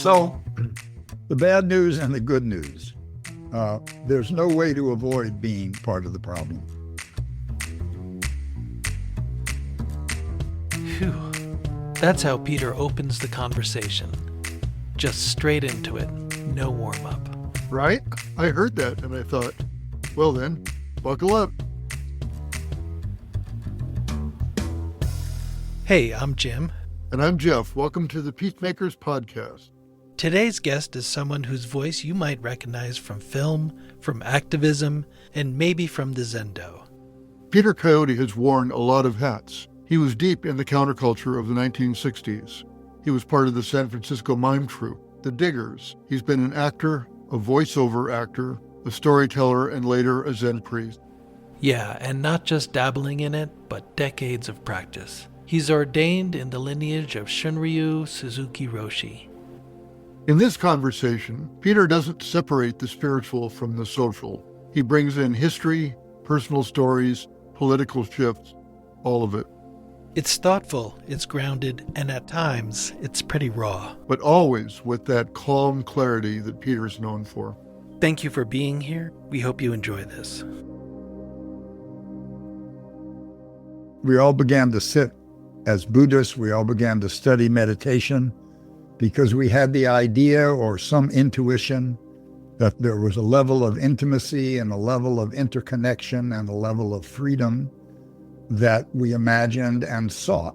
So, the bad news and the good news. There's no way to avoid being part of the problem. Phew. That's how Peter opens the conversation. Just straight into it, no warm-up. Right? I heard that and I thought, well then, buckle up. Hey, I'm Jim. And I'm Jeff. Welcome to the Peacemakers Podcast. Today's guest is someone whose voice you might recognize from film, from activism, and maybe from the Zendo. Peter Coyote has worn a lot of hats. He was deep in the counterculture of the 1960s. He was part of the San Francisco mime troupe, the Diggers. He's been an actor, a voiceover actor, a storyteller, and later a Zen priest. Yeah, and not just dabbling in it, but decades of practice. He's ordained in the lineage of Shunryu Suzuki Roshi. In this conversation, Peter doesn't separate the spiritual from the social. He brings in history, personal stories, political shifts, all of it. It's thoughtful, it's grounded, and at times, it's pretty raw. But always with that calm clarity that Peter's known for. Thank you for being here. We hope you enjoy this. We all began to sit as Buddhists. We all began to study meditation because we had the idea or some intuition that there was a level of intimacy and a level of interconnection and a level of freedom that we imagined and sought.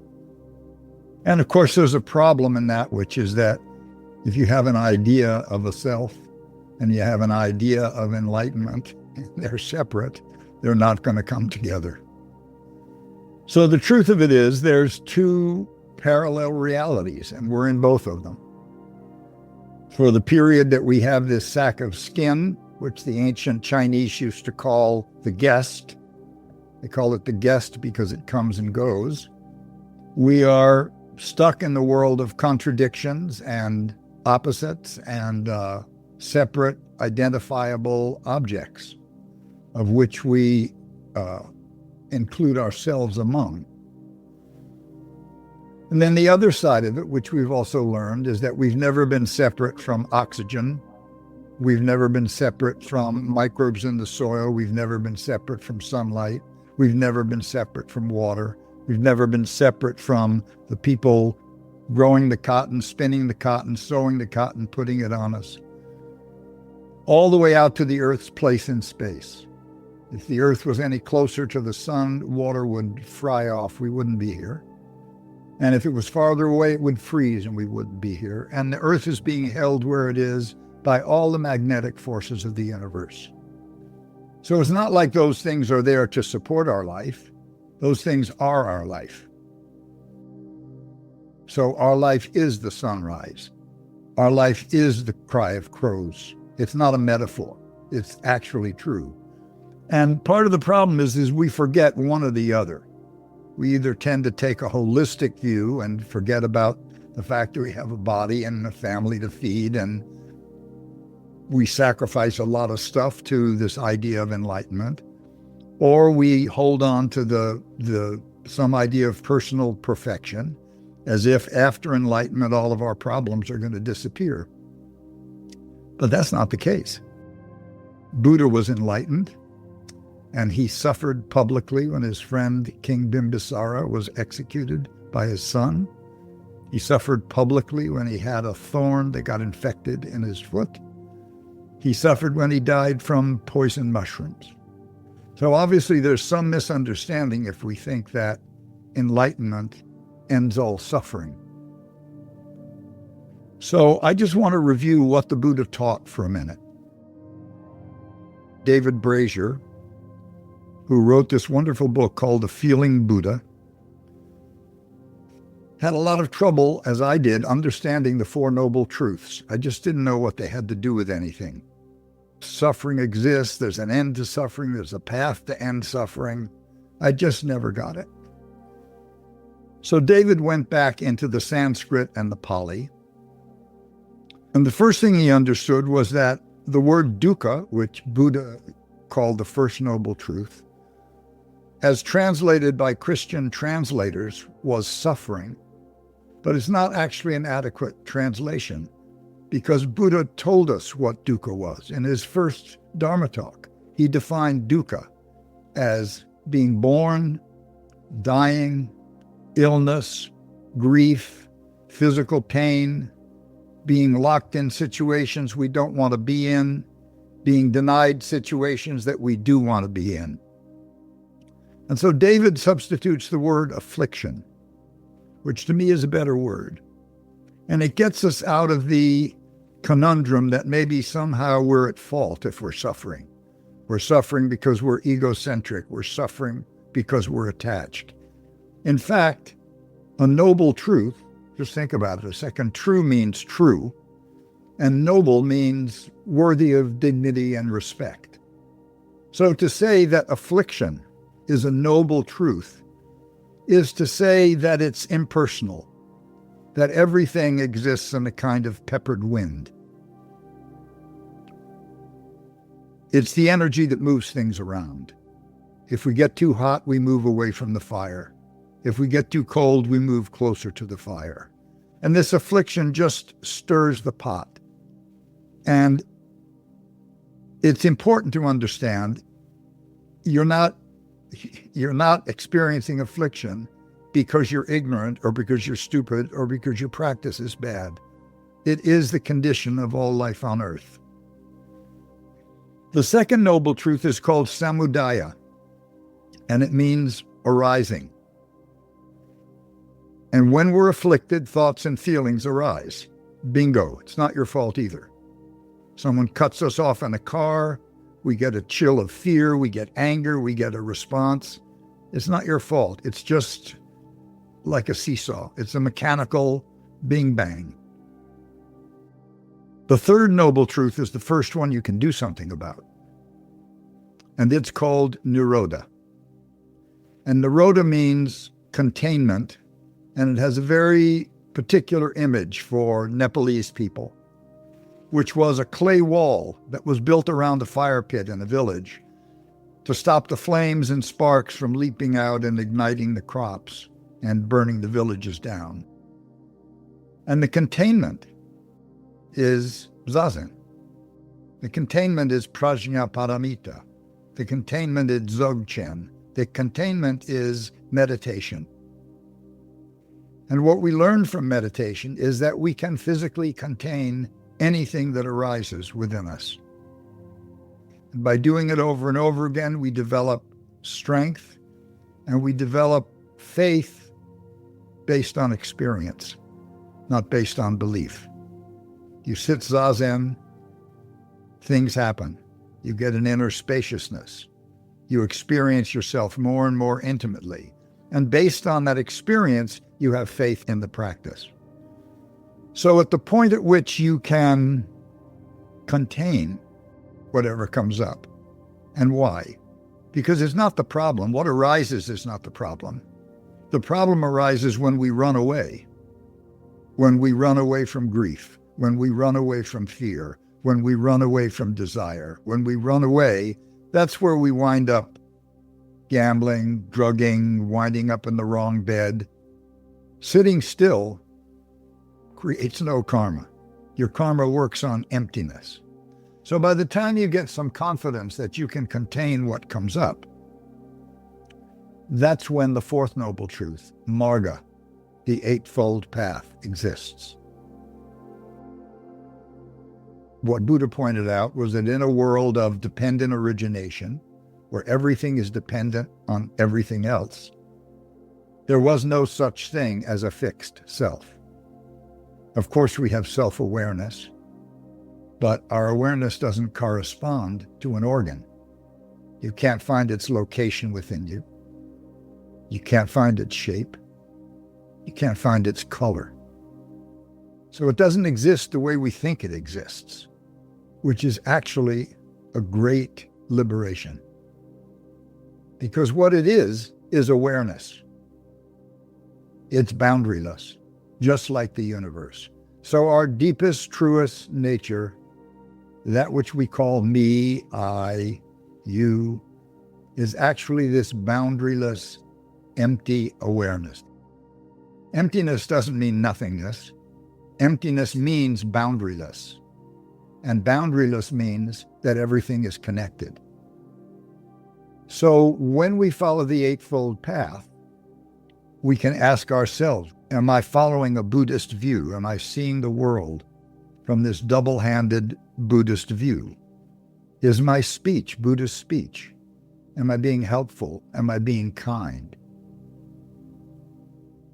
And of course, there's a problem in that, which is that if you have an idea of a self and you have an idea of enlightenment, they're separate, they're not going to come together. So the truth of it is there's two parallel realities, and we're in both of them. For the period that we have this sack of skin, which the ancient Chinese used to call the guest, they call it the guest because it comes and goes. We are stuck in the world of contradictions and opposites and separate, identifiable objects, of which we include ourselves among. And then the other side of it, which we've also learned, is that we've never been separate from oxygen. We've never been separate from microbes in the soil. We've never been separate from sunlight. We've never been separate from water. We've never been separate from the people growing the cotton, spinning the cotton, sewing the cotton, putting it on us, all the way out to the Earth's place in space. If the Earth was any closer to the sun, water would fry off. We wouldn't be here. And if it was farther away, it would freeze and we wouldn't be here. And the Earth is being held where it is by all the magnetic forces of the universe. So it's not like those things are there to support our life. Those things are our life. So our life is the sunrise. Our life is the cry of crows. It's not a metaphor. It's actually true. And part of the problem is we forget one or the other. We either tend to take a holistic view and forget about the fact that we have a body and a family to feed, and we sacrifice a lot of stuff to this idea of enlightenment, or we hold on to some idea of personal perfection as if after enlightenment all of our problems are going to disappear. But that's not the case. Buddha was enlightened, and he suffered publicly when his friend King Bimbisara was executed by his son. He suffered publicly when he had a thorn that got infected in his foot. He suffered when he died from poison mushrooms. So obviously there's some misunderstanding if we think that enlightenment ends all suffering. So I just want to review what the Buddha taught for a minute. David Brazier, who wrote this wonderful book called The Feeling Buddha, had a lot of trouble, as I did, understanding the Four Noble Truths. I just didn't know what they had to do with anything. Suffering exists, there's an end to suffering, there's a path to end suffering. I just never got it. So David went back into the Sanskrit and the Pali. And the first thing he understood was that the word dukkha, which Buddha called the First Noble Truth, as translated by Christian translators, was suffering. But it's not actually an adequate translation. because Buddha told us what dukkha was. In his first Dharma talk, he defined dukkha as being born, dying, illness, grief, physical pain, being locked in situations we don't want to be in, being denied situations that we do want to be in. And so David substitutes the word affliction, which to me is a better word. And it gets us out of the conundrum that maybe somehow we're at fault if we're suffering. We're suffering because we're egocentric. We're suffering because we're attached. In fact, a noble truth, just think about it a second, true means true, and noble means worthy of dignity and respect. So to say that affliction is a noble truth is to say that it's impersonal, that everything exists in a kind of peppered wind. It's the energy that moves things around. If we get too hot, we move away from the fire. If we get too cold, we move closer to the fire. And this affliction just stirs the pot. And it's important to understand you're not experiencing affliction because you're ignorant or because you're stupid or because your practice is bad. It is the condition of all life on earth. The second noble truth is called samudaya, and it means arising. And when we're afflicted, thoughts and feelings arise. Bingo, it's not your fault either. Someone cuts us off in a car, we get a chill of fear, we get anger, we get a response. It's not your fault. It's just like a seesaw. It's a mechanical bing bang. The third noble truth is the first one you can do something about. And it's called nirodha. And nirodha means containment, and it has a very particular image for Nepalese people, which was a clay wall that was built around a fire pit in a village to stop the flames and sparks from leaping out and igniting the crops and burning the villages down. And the containment is zazen. The containment is prajnaparamita. The containment is dzogchen. The containment is meditation. And what we learn from meditation is that we can physically contain anything that arises within us. And by doing it over and over again, we develop strength and we develop faith based on experience, not based on belief. You sit zazen, things happen. You get an inner spaciousness. You experience yourself more and more intimately. And based on that experience, you have faith in the practice. So at the point at which you can contain whatever comes up, and why? Because it's not the problem. What arises is not the problem. The problem arises when we run away. When we run away from grief, when we run away from fear, when we run away from desire. When we run away, that's where we wind up gambling, drugging, winding up in the wrong bed. Sitting still creates no karma. Your karma works on emptiness. So by the time you get some confidence that you can contain what comes up, that's when the fourth noble truth, marga, the eightfold path, exists. What Buddha pointed out was that in a world of dependent origination, where everything is dependent on everything else, there was no such thing as a fixed self. Of course, we have self-awareness, but our awareness doesn't correspond to an organ. You can't find its location within you. You can't find its shape. You can't find its color. So it doesn't exist the way we think it exists, which is actually a great liberation. Because what it is awareness. It's boundaryless, just like the universe. So our deepest, truest nature, that which we call me, I, you, is actually this boundaryless, empty awareness. Emptiness doesn't mean nothingness. Emptiness means boundaryless. And boundaryless means that everything is connected. So when we follow the Eightfold Path, we can ask ourselves, am I following a Buddhist view? Am I seeing the world from this double-handed Buddhist view? Is my speech Buddhist speech? Am I being helpful? Am I being kind?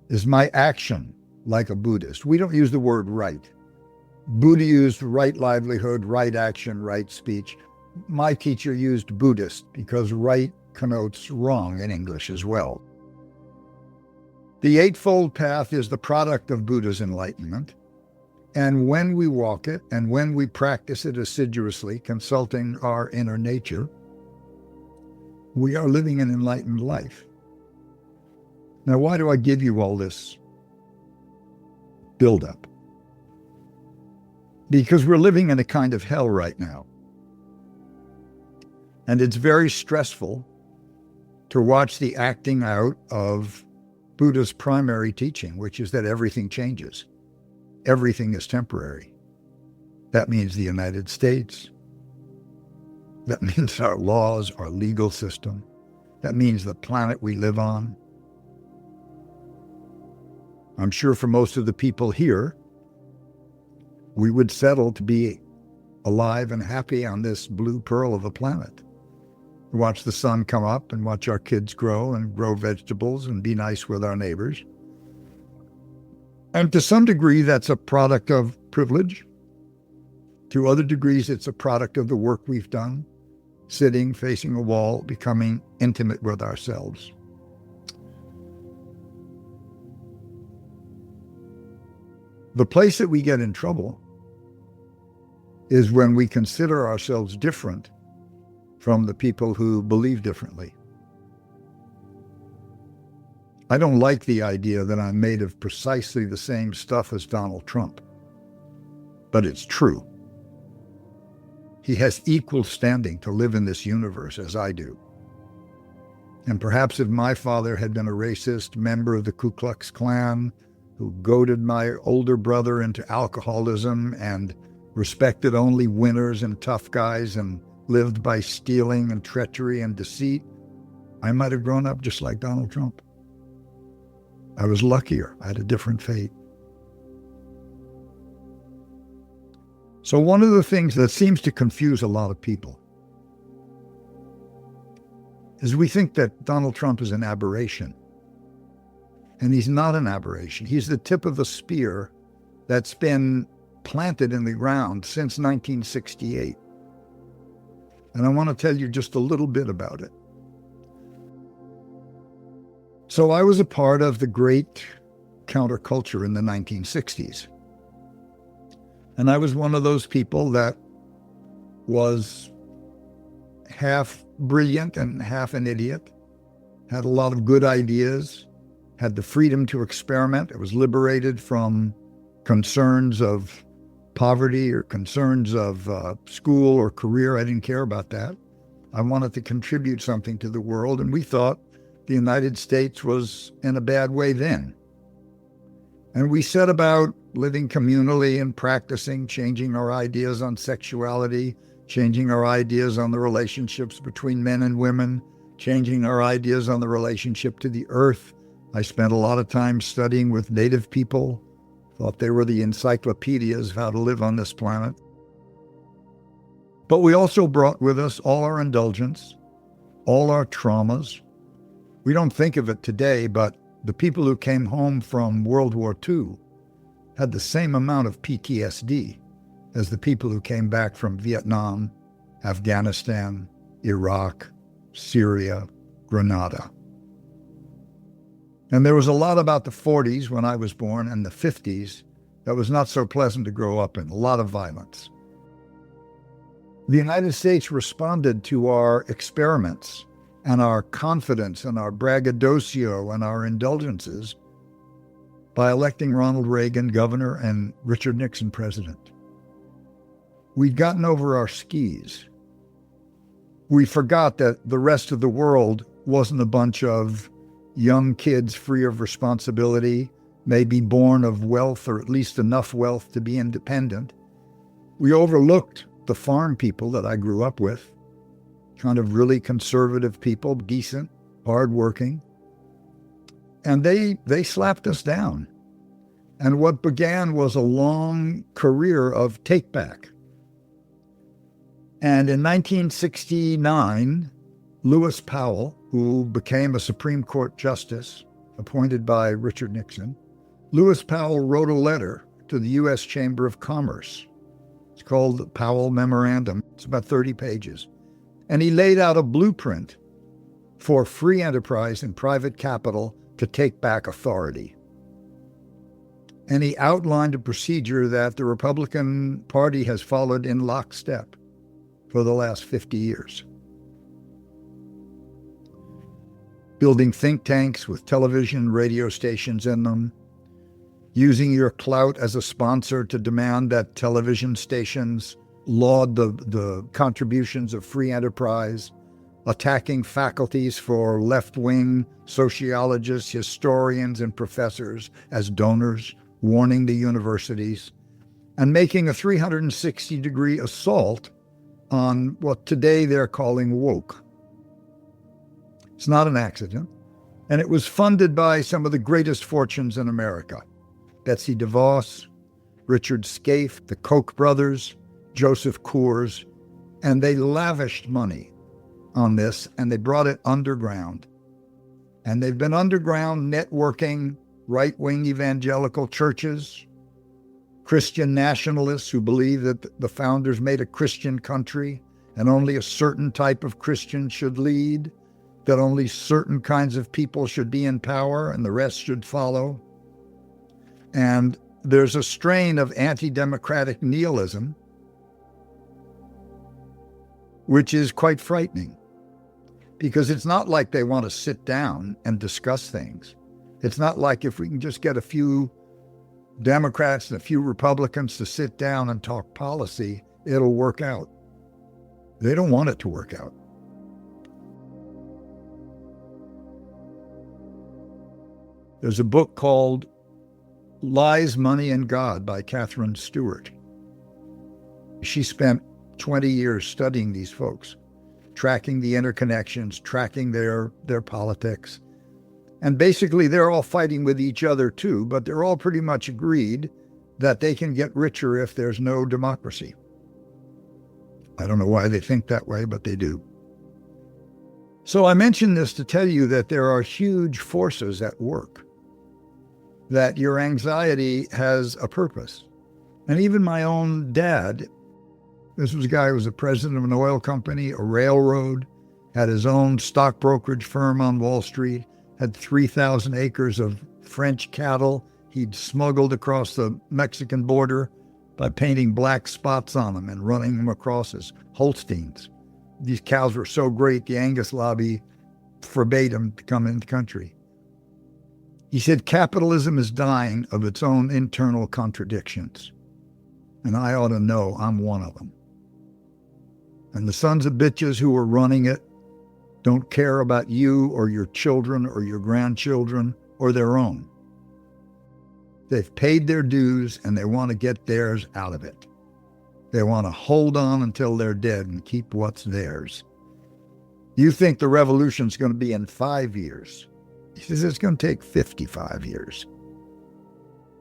Is my action like a Buddhist? We don't use the word right. Buddha used right livelihood, right action, right speech. My teacher used Buddhist because right connotes wrong in English as well. The Eightfold Path is the product of Buddha's enlightenment. And when we walk it and when we practice it assiduously, consulting our inner nature, we are living an enlightened life. Now, why do I give you all this buildup? Because we're living in a kind of hell right now. And it's very stressful to watch the acting out of Buddha's primary teaching, which is that everything changes. Everything is temporary. That means the United States. That means our laws, our legal system. That means the planet we live on. I'm sure for most of the people here, we would settle to be alive and happy on this blue pearl of a planet. Watch the sun come up and watch our kids grow and grow vegetables and be nice with our neighbors. And to some degree, that's a product of privilege. To other degrees, it's a product of the work we've done, sitting, facing a wall, becoming intimate with ourselves. The place that we get in trouble is when we consider ourselves different from the people who believe differently. I don't like the idea that I'm made of precisely the same stuff as Donald Trump, but it's true. He has equal standing to live in this universe as I do. And perhaps if my father had been a racist member of the Ku Klux Klan who goaded my older brother into alcoholism and respected only winners and tough guys and lived by stealing and treachery and deceit, I might have grown up just like Donald Trump. I was luckier. I had a different fate. So one of the things that seems to confuse a lot of people is we think that Donald Trump is an aberration. And he's not an aberration. He's the tip of a spear that's been planted in the ground since 1968. And I want to tell you just a little bit about it. So I was a part of the great counterculture in the 1960s. And I was one of those people that was half brilliant and half an idiot, had a lot of good ideas, had the freedom to experiment. It was liberated from concerns of poverty or concerns of school or career. I didn't care about that. I wanted to contribute something to the world, and we thought the United States was in a bad way then. And we set about living communally and practicing, changing our ideas on sexuality, changing our ideas on the relationships between men and women, changing our ideas on the relationship to the earth. I spent a lot of time studying with native people, thought they were the encyclopedias of how to live on this planet. But we also brought with us all our indulgence, all our traumas. We don't think of it today, but the people who came home from World War II had the same amount of PTSD as the people who came back from Vietnam, Afghanistan, Iraq, Syria, Grenada. And there was a lot about the 40s when I was born and the 50s that was not so pleasant to grow up in, a lot of violence. The United States responded to our experiments and our confidence and our braggadocio and our indulgences by electing Ronald Reagan governor and Richard Nixon president. We'd gotten over our skis. We forgot that the rest of the world wasn't a bunch of young kids free of responsibility, may be born of wealth or at least enough wealth to be independent. We overlooked the farm people that I grew up with, kind of really conservative people, decent, hardworking. And they slapped us down. And what began was a long career of take-back. And in 1969, Lewis Powell, who became a Supreme Court justice appointed by Richard Nixon, Lewis Powell wrote a letter to the U.S. Chamber of Commerce. It's called the Powell Memorandum. It's about 30 pages. And he laid out a blueprint for free enterprise and private capital to take back authority. And he outlined a procedure that the Republican Party has followed in lockstep for the last 50 years. Building think tanks with television, radio stations in them, using your clout as a sponsor to demand that television stations laud the contributions of free enterprise, attacking faculties for left-wing sociologists, historians, and professors as donors, warning the universities, and making a 360-degree assault on what today they're calling woke. It's not an accident. And it was funded by some of the greatest fortunes in America. Betsy DeVos, Richard Scaife, the Koch brothers, Joseph Coors, and they lavished money on this, and they brought it underground. And they've been underground networking right-wing evangelical churches, Christian nationalists who believe that the founders made a Christian country and only a certain type of Christian should lead, that only certain kinds of people should be in power and the rest should follow. And there's a strain of anti-democratic nihilism, which is quite frightening, because it's not like they want to sit down and discuss things. It's not like if we can just get a few Democrats and a few Republicans to sit down and talk policy, it'll work out. They don't want it to work out. There's a book called Lies, Money, and God by Catherine Stewart. She spent 20 years studying these folks, tracking the interconnections, tracking their politics. And basically, they're all fighting with each other too, but they're all pretty much agreed that they can get richer if there's no democracy. I don't know why they think that way, but they do. So I mention this to tell you that there are huge forces at work, that your anxiety has a purpose. And even my own dad, this was a guy who was the president of an oil company, a railroad, had his own stock brokerage firm on Wall Street, had 3,000 acres of French cattle he'd smuggled across the Mexican border by painting black spots on them and running them across as Holsteins. These cows were so great, the Angus lobby forbade them to come in the country. He said, capitalism is dying of its own internal contradictions. And I ought to know I'm one of them. And the sons of bitches who are running it don't care about you or your children or your grandchildren or their own. They've paid their dues and they want to get theirs out of it. They want to hold on until they're dead and keep what's theirs. You think the revolution's going to be in 5 years. He says it's going to take 55 years.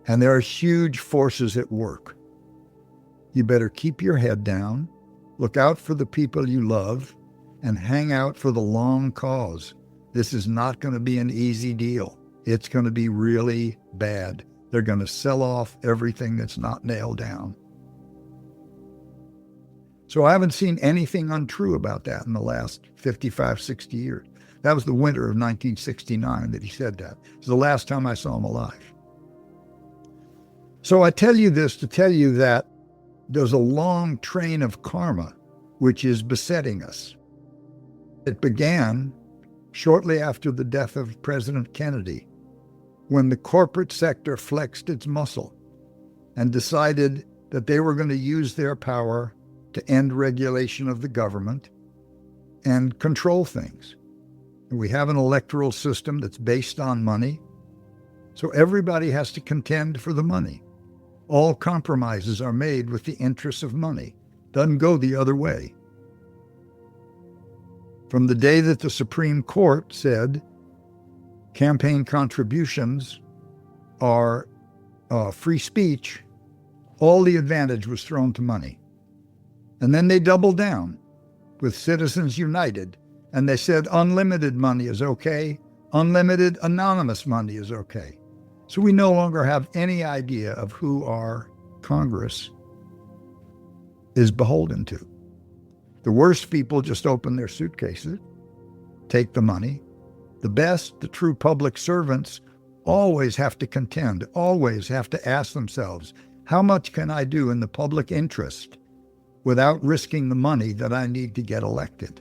And there are huge forces at work. You better keep your head down, look out for the people you love, and hang out for the long cause. This is not going to be an easy deal. It's going to be really bad. They're going to sell off everything that's not nailed down. So I haven't seen anything untrue about that in the last 55, 60 years. That was the winter of 1969 that he said that. It was the last time I saw him alive. So I tell you this to tell you that there's a long train of karma which is besetting us. It began shortly after the death of President Kennedy, when the corporate sector flexed its muscle and decided that they were going to use their power to end regulation of the government and control things. We have an electoral system that's based on money. So everybody has to contend for the money. All compromises are made with the interests of money. Doesn't go the other way. From the day that the Supreme Court said campaign contributions are free speech, all the advantage was thrown to money. And then they doubled down with Citizens United, and they said unlimited money is okay, unlimited anonymous money is okay. So we no longer have any idea of who our Congress is beholden to. The worst people just open their suitcases, take the money. The best, the true public servants, always have to contend, always have to ask themselves, how much can I do in the public interest without risking the money that I need to get elected?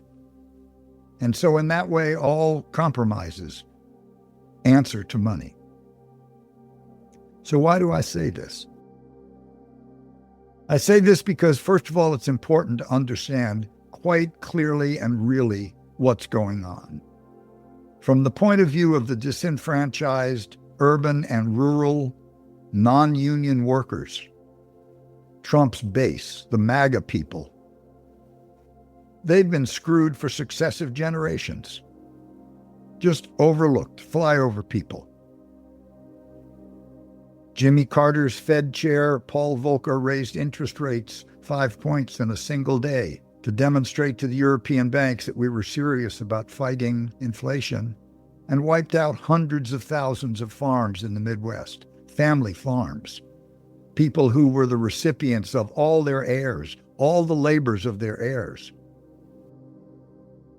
And so in that way, all compromises answer to money. So why do I say this? I say this because, first of all, it's important to understand quite clearly and really what's going on. From the point of view of the disenfranchised, urban and rural, non-union workers, Trump's base, the MAGA people, they've been screwed for successive generations. Just overlooked, flyover people. Jimmy Carter's Fed chair, Paul Volcker, raised interest rates 5 points in a single day to demonstrate to the European banks that we were serious about fighting inflation, and wiped out hundreds of thousands of farms in the Midwest, family farms, people who were the recipients of all their heirs, all the labors of their heirs.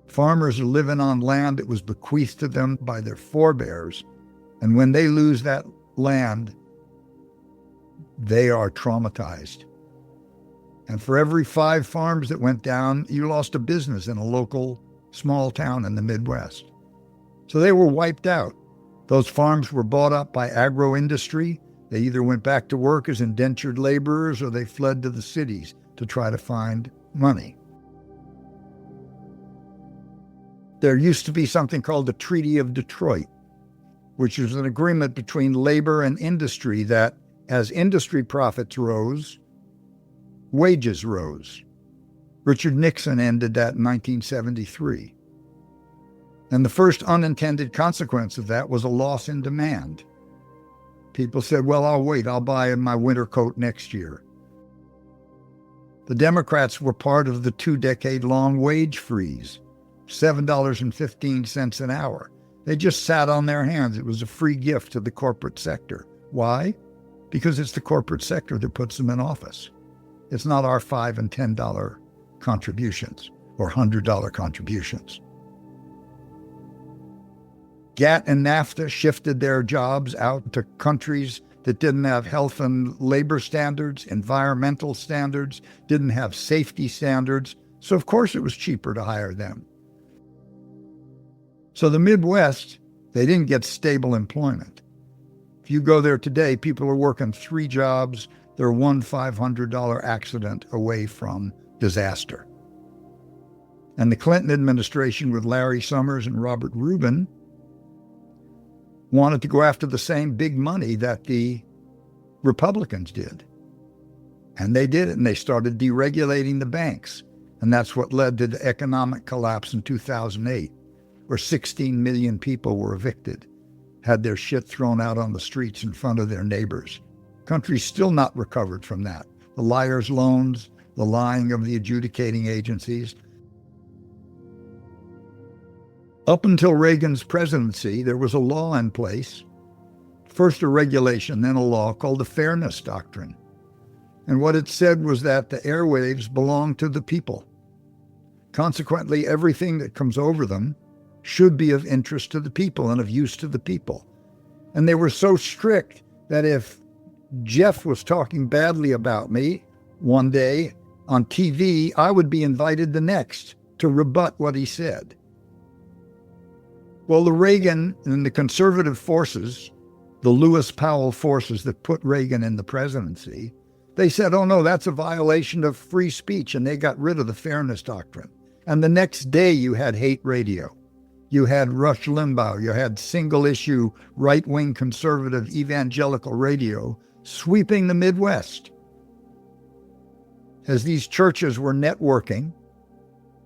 Farmers are living on land that was bequeathed to them by their forebears, and when they lose that land, they are traumatized. And for every 5 farms that went down, you lost a business in a local small town in the Midwest. So they were wiped out. Those farms were bought up by agro-industry. They either went back to work as indentured laborers or they fled to the cities to try to find money. There used to be something called the Treaty of Detroit, which was an agreement between labor and industry that as industry profits rose, wages rose. Richard Nixon ended that in 1973. And the first unintended consequence of that was a loss in demand. People said, well, I'll wait, I'll buy my winter coat next year. The Democrats were part of the 2-decade-long wage freeze, $7.15 an hour. They just sat on their hands. It was a free gift to the corporate sector. Why? Because it's the corporate sector that puts them in office. It's not our $5 and $10 contributions or $100 contributions. GATT and NAFTA shifted their jobs out to countries that didn't have health and labor standards, environmental standards, didn't have safety standards. So of course it was cheaper to hire them. So the Midwest, they didn't get stable employment. If you go there today, people are working 3 jobs. They're one $500 accident away from disaster. And the Clinton administration with Larry Summers and Robert Rubin wanted to go after the same big money that the Republicans did. And they did it, and they started deregulating the banks. And that's what led to the economic collapse in 2008, where 16 million people were evicted, had their shit thrown out on the streets in front of their neighbors. Country's still not recovered from that. The liar's loans, the lying of the adjudicating agencies. Up until Reagan's presidency, there was a law in place, first a regulation, then a law called the Fairness Doctrine. And what it said was that the airwaves belong to the people. Consequently, everything that comes over them should be of interest to the people and of use to the people. And they were so strict that if Jeff was talking badly about me one day on TV, I would be invited the next to rebut what he said. Well, the Reagan and the conservative forces, the Lewis Powell forces that put Reagan in the presidency, they said, oh no, that's a violation of free speech, and they got rid of the Fairness Doctrine. And the next day you had hate radio. You had Rush Limbaugh. You had single-issue, right-wing conservative evangelical radio sweeping the Midwest. As these churches were networking,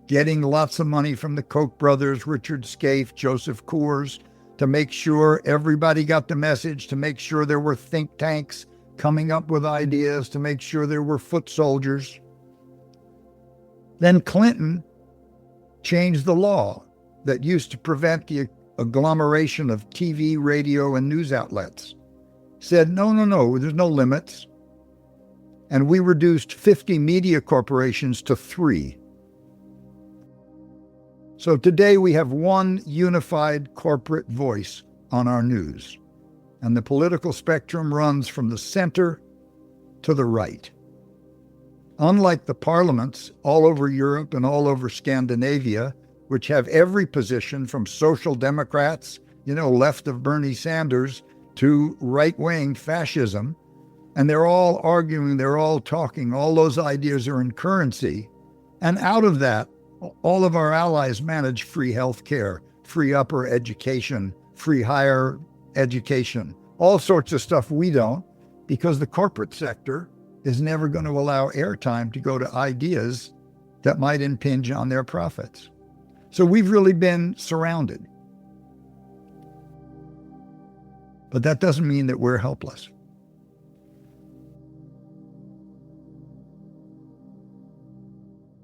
getting lots of money from the Koch brothers, Richard Scaife, Joseph Coors, to make sure everybody got the message, to make sure there were think tanks coming up with ideas, to make sure there were foot soldiers. Then Clinton changed the law that used to prevent the agglomeration of TV, radio, and news outlets. Said, no, there's no limits. And we reduced 50 media corporations to 3. So today we have one unified corporate voice on our news. And the political spectrum runs from the center to the right. Unlike the parliaments all over Europe and all over Scandinavia, which have every position from social democrats, left of Bernie Sanders, to right-wing fascism, and they're all arguing, they're all talking, all those ideas are in currency. And out of that, all of our allies manage free health care, free upper education, free higher education, all sorts of stuff we don't, because the corporate sector is never going to allow airtime to go to ideas that might impinge on their profits. So we've really been surrounded. But that doesn't mean that we're helpless.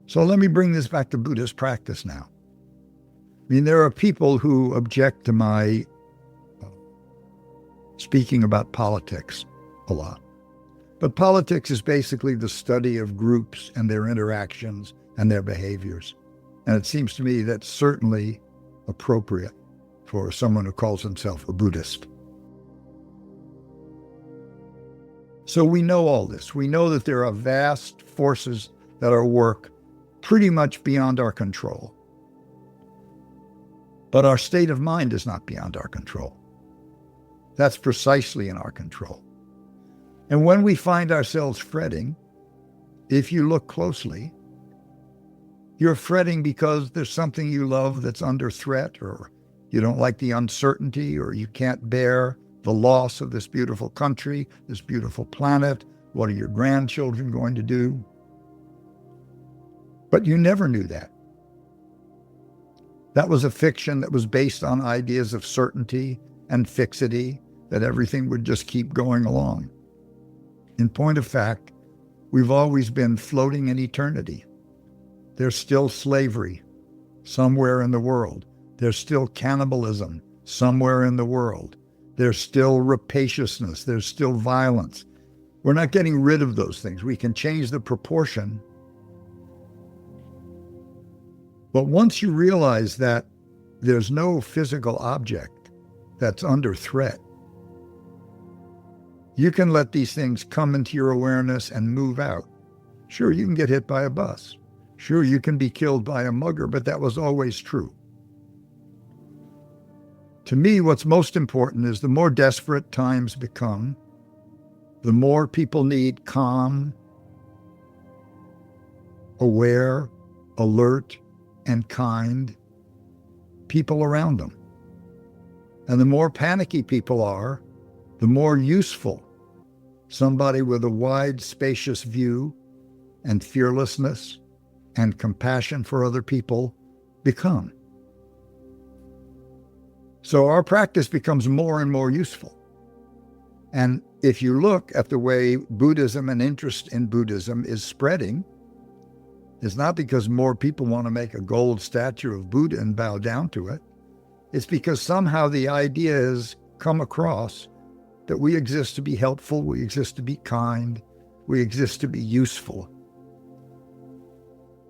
So let me bring this back to Buddhist practice now. There are people who object to my speaking about politics a lot. But politics is basically the study of groups and their interactions and their behaviors. And it seems to me that's certainly appropriate for someone who calls himself a Buddhist. So we know all this. We know that there are vast forces that are at work pretty much beyond our control. But our state of mind is not beyond our control. That's precisely in our control. And when we find ourselves fretting, if you look closely, you're fretting because there's something you love that's under threat, or you don't like the uncertainty, or you can't bear the loss of this beautiful country, this beautiful planet. What are your grandchildren going to do? But you never knew that. That was a fiction that was based on ideas of certainty and fixity, that everything would just keep going along. In point of fact, we've always been floating in eternity. There's still slavery somewhere in the world. There's still cannibalism somewhere in the world. There's still rapaciousness. There's still violence. We're not getting rid of those things. We can change the proportion. But once you realize that there's no physical object that's under threat, you can let these things come into your awareness and move out. Sure, you can get hit by a bus. Sure, you can be killed by a mugger, but that was always true. To me, what's most important is the more desperate times become, the more people need calm, aware, alert, and kind people around them. And the more panicky people are, the more useful somebody with a wide, spacious view and fearlessness and compassion for other people become. So our practice becomes more and more useful. And if you look at the way Buddhism and interest in Buddhism is spreading, it's not because more people want to make a gold statue of Buddha and bow down to it. It's because somehow the idea has come across that we exist to be helpful, we exist to be kind, we exist to be useful.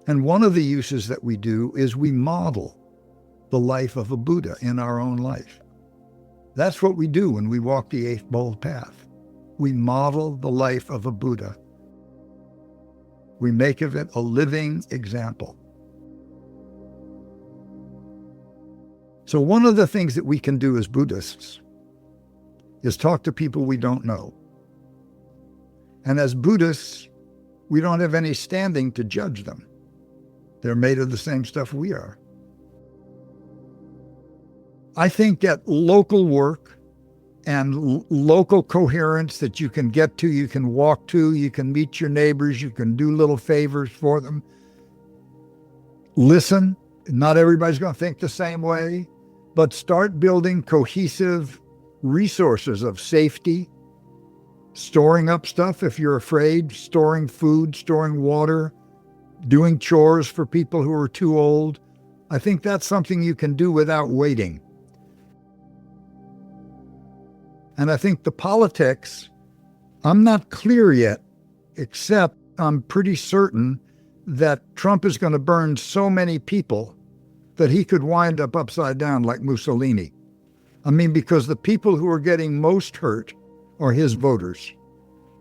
And one of the uses that we do is we model the life of a Buddha in our own life. That's what we do when we walk the Eightfold Path. We model the life of a Buddha. We make of it a living example. So one of the things that we can do as Buddhists is talk to people we don't know. And as Buddhists, we don't have any standing to judge them. They're made of the same stuff we are. I think that local work and local coherence that you can get to, you can walk to, you can meet your neighbors, you can do little favors for them. Listen. Not everybody's going to think the same way, but start building cohesive resources of safety, storing up stuff if you're afraid, storing food, storing water, doing chores for people who are too old. I think that's something you can do without waiting. And I think the politics, I'm not clear yet, except I'm pretty certain that Trump is going to burn so many people that he could wind up upside down like Mussolini. I mean, because the people who are getting most hurt are his voters.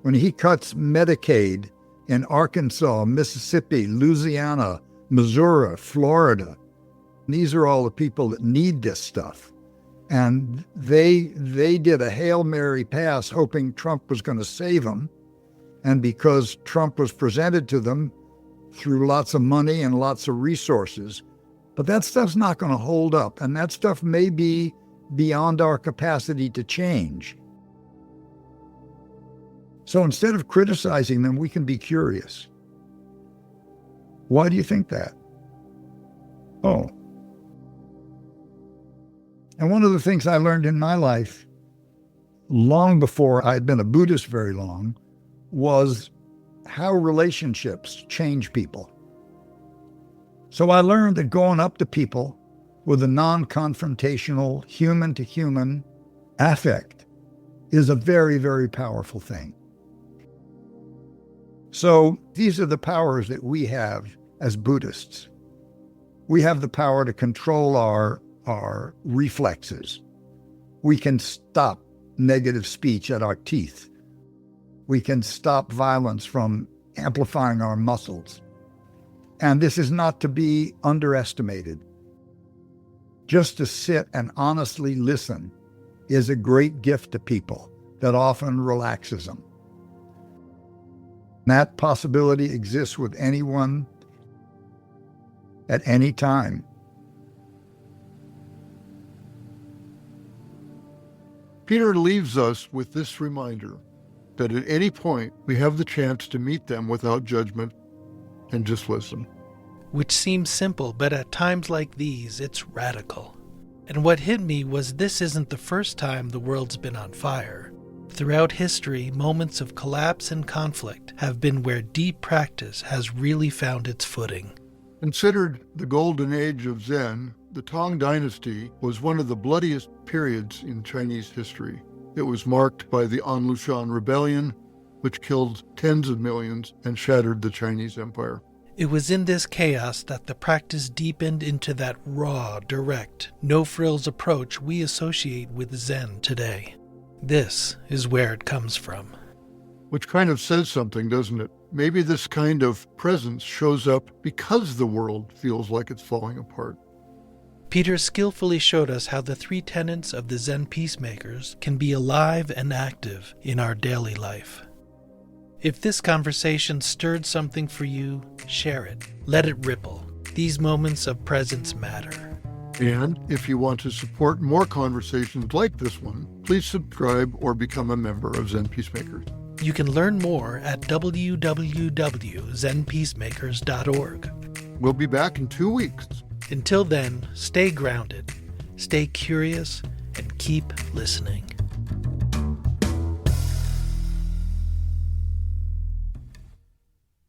When he cuts Medicaid in Arkansas, Mississippi, Louisiana, Missouri, Florida, these are all the people that need this stuff. And they did a Hail Mary pass hoping Trump was going to save them. And because Trump was presented to them through lots of money and lots of resources, but that stuff's not going to hold up. And that stuff may be beyond our capacity to change. So instead of criticizing them, we can be curious. Why do you think that? Oh. And one of the things I learned in my life, long before I'd been a Buddhist very long, was how relationships change people. So I learned that going up to people with a non-confrontational, human-to-human affect is a very, very powerful thing. So these are the powers that we have as Buddhists. We have the power to control our reflexes. We can stop negative speech at our teeth. We can stop violence from amplifying our muscles. And this is not to be underestimated. Just to sit and honestly listen is a great gift to people that often relaxes them. That possibility exists with anyone at any time. Peter leaves us with this reminder that at any point we have the chance to meet them without judgment and just listen. Which seems simple, but at times like these, it's radical. And what hit me was this isn't the first time the world's been on fire. Throughout history, moments of collapse and conflict have been where deep practice has really found its footing. Considered the golden age of Zen, the Tang Dynasty was one of the bloodiest periods in Chinese history. It was marked by the Anlushan Rebellion, which killed tens of millions and shattered the Chinese Empire. It was in this chaos that the practice deepened into that raw, direct, no-frills approach we associate with Zen today. This is where it comes from. Which kind of says something, doesn't it? Maybe this kind of presence shows up because the world feels like it's falling apart. Peter skillfully showed us how the 3 tenets of the Zen Peacemakers can be alive and active in our daily life. If this conversation stirred something for you, share it. Let it ripple. These moments of presence matter. And if you want to support more conversations like this one, please subscribe or become a member of Zen Peacemakers. You can learn more at www.zenpeacemakers.org. We'll be back in 2 weeks. Until then, stay grounded, stay curious, and keep listening.